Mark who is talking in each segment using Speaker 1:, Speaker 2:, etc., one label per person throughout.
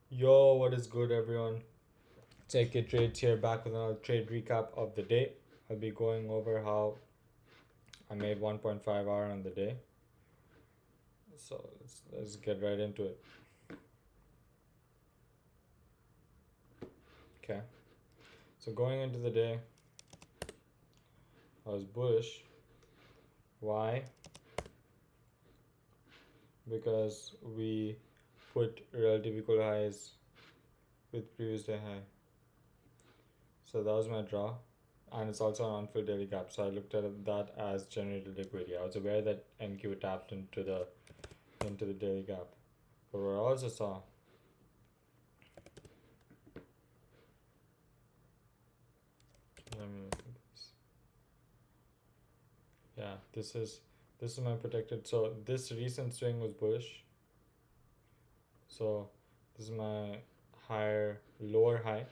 Speaker 1: Yo, what is good, everyone? Take it trades here, back with another trade recap of the day. I'll be going over how I made 1.5 hour on the day. So let's get right into it. Okay. So going into the day, I was bullish. Why? Because we put relative equal highs with previous day high. So that was my draw. And it's also an unfilled daily gap. So I looked at that as generated liquidity. I was aware that NQ tapped into the daily gap. But what I also saw, let me look at this. Yeah, this is my protected. So this recent swing was bullish. So this is my lower high.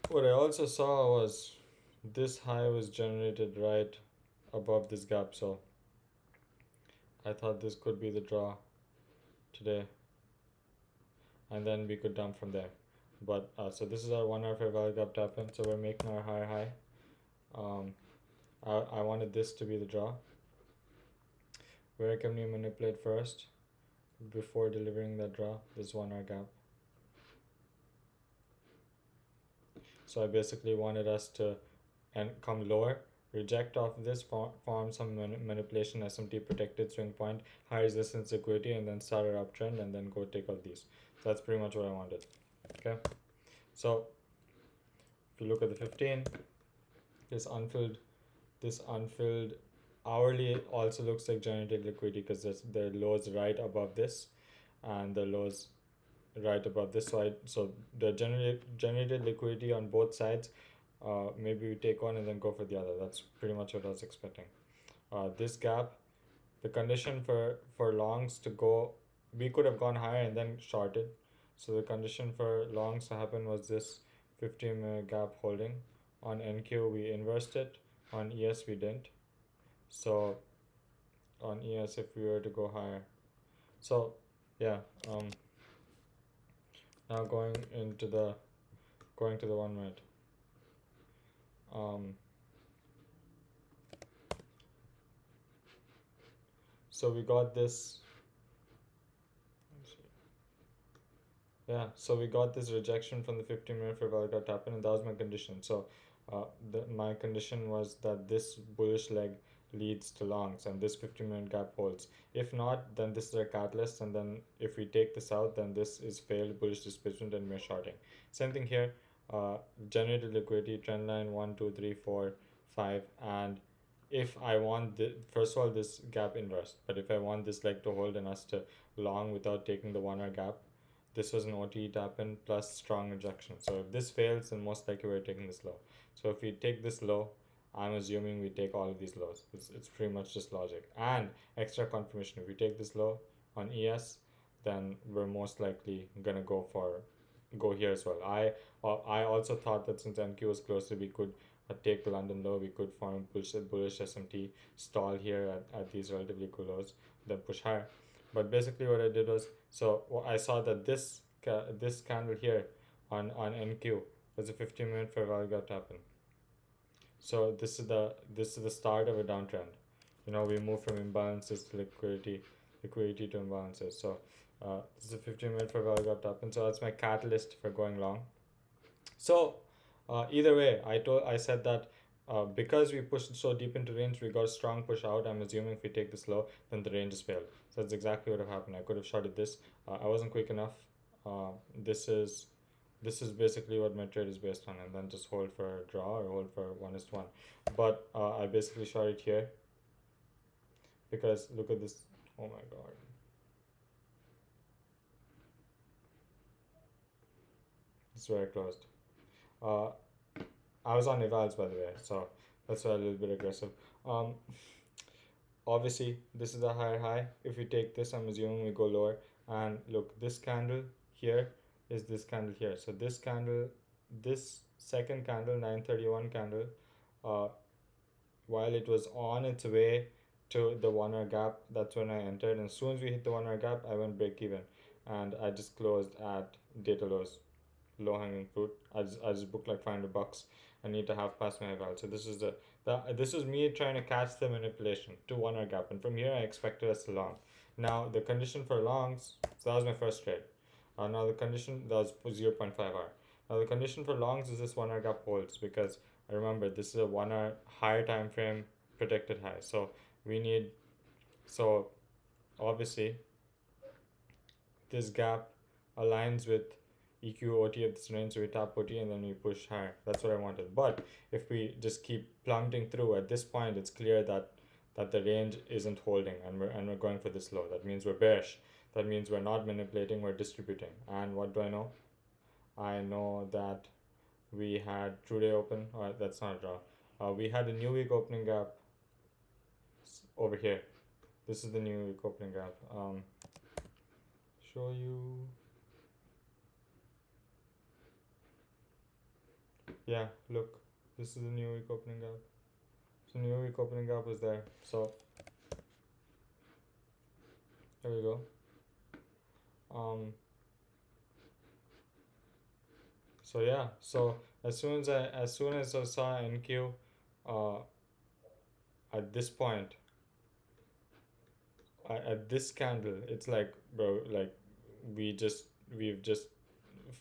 Speaker 1: What I also saw was this high was generated right above this gap. So I thought this could be the draw today, and then we could dump from there. But so this is our 1 hour fair value gap tap in. So we're making our higher high. Um, I wanted this to be the draw. Where can we manipulate first before delivering that draw? This 1 hour gap. So I basically wanted us to and come lower, reject off this, form some manipulation SMT protected swing point, high resistance liquidity, and then start our uptrend and then go take out these. So that's pretty much what I wanted. Okay. So if you look at the 15, this unfilled hourly also looks like generated liquidity because the lows right above this and the lows right above this. So the generated liquidity on both sides. Maybe we take one and then go for the other. That's pretty much what I was expecting. This gap, the condition for longs to go, we could have gone higher and then shorted. So the condition for longs to happen was this 15-minute gap holding. On NQ we inversed it. On ES we didn't. So on ES if we were to go higher. So yeah. Now going to the 1 minute. So we got this. Yeah, so we got this rejection from the 15-minute fair value gap tap in, and that was my condition. So my condition was that this bullish leg leads to longs and this 15-minute gap holds. If not, then this is a catalyst, and then if we take this out, then this is failed bullish displacement and we're shorting. Same thing here. Generated liquidity, trend line 1, 2, 3, 4, 5, and if I want first of all this gap inverse, but if I want this leg to hold and us to long without taking the 1 hour gap, this was an OT tap in plus strong rejection. So if this fails, then most likely we're taking this low. So if we take this low, I'm assuming we take all of these lows. It's pretty much just logic. And extra confirmation, if we take this low on ES, then we're most likely gonna go here as well. I also thought that since NQ was closer, we could take the London low, we could form bullish SMT, stall here at these relatively cool lows, then push higher. But basically what I did was, so I saw that this candle here on NQ was a 15-minute fair value gap tap in. So this is the start of a downtrend. We move from imbalances to liquidity to imbalances. So this is a 15-minute fair value gap tap in. So that's my catalyst for going long. So either way, I said that because we pushed so deep into range, we got a strong push out. I'm assuming if we take this low, then the range is failed. So that's exactly what have happened. I could have shorted this. I wasn't quick enough. Uh, this is this is basically what my trade is based on, and then just hold for a draw or hold for 1:1. But I basically shorted here because look at this. Oh my god. This is where I closed. Uh, I was on evals by the way, so that's why a little bit aggressive. Um, Obviously this is a higher high. If we take this, I'm assuming we go lower. And look, this candle here is this candle here. So this second candle, 931 candle, uh, while it was on its way to the 1 hour gap. That's when I entered, and as soon as we hit the 1 hour gap, I went break even, and I just closed at data lows, low hanging fruit. I just booked like $500. I need to have past my eval. So this is me trying to catch the manipulation to 1 hour gap, and from here I expected us to long. Now the condition for longs, so that was my first trade. Now the condition that was 0.5 hour. Now the condition for longs is this 1 hour gap holds, because remember this is a 1 hour higher time frame protected high. So we need, so obviously this gap aligns with EQ OT of this range, so we tap OT and then we push higher. That's what I wanted. But if we just keep plummeting through, at this point it's clear that the range isn't holding, and we're going for this low. That means we're bearish. That means we're not manipulating, we're distributing. And what do I know? I know that we had true day open. That's not a draw. We had a new week opening gap over here. This is the new week opening gap. Show you. Yeah, look. This is the new week opening gap. So new week opening gap was there. So there we go. So yeah. So as soon as I saw NQ, uh, at this point, at this candle, it's like, bro, like we've just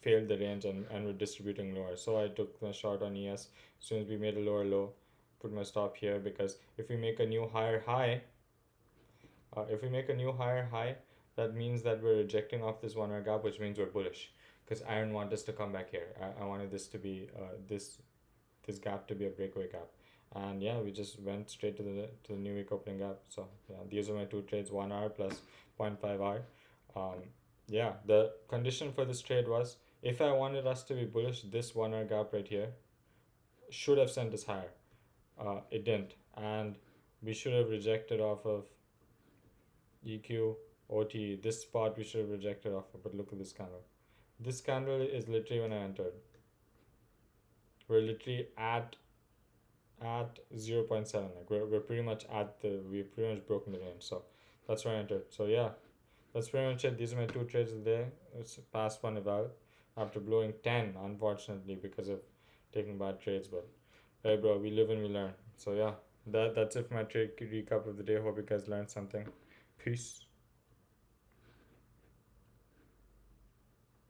Speaker 1: failed the range, and we're distributing lower. So I took the short on ES as soon as we made a lower low, put my stop here, because if we make a new higher high, that means that we're rejecting off this 1 hour gap, which means we're bullish, because I don't want us to come back here. I wanted this to be this gap to be a breakaway gap, and yeah, we just went straight to the new week opening gap. So yeah, these are my two trades: 1 hour plus 0.5 hour. Yeah, the condition for this trade was, if I wanted us to be bullish, this 1 hour gap right here should have sent us higher. It didn't, and we should have rejected off of EQ, OT. This spot we should have rejected off of, but look at this candle. This candle is literally when I entered. We're literally at 0.7. Like we're pretty much we've pretty much broken the range. So that's where I entered. So yeah, that's pretty much it. These are my two trades of the day. It's past one eval after blowing 10, unfortunately, because of taking bad trades. But hey, bro, we live and we learn. So yeah, that's it for my trade recap of the day. Hope you guys learned something. Peace.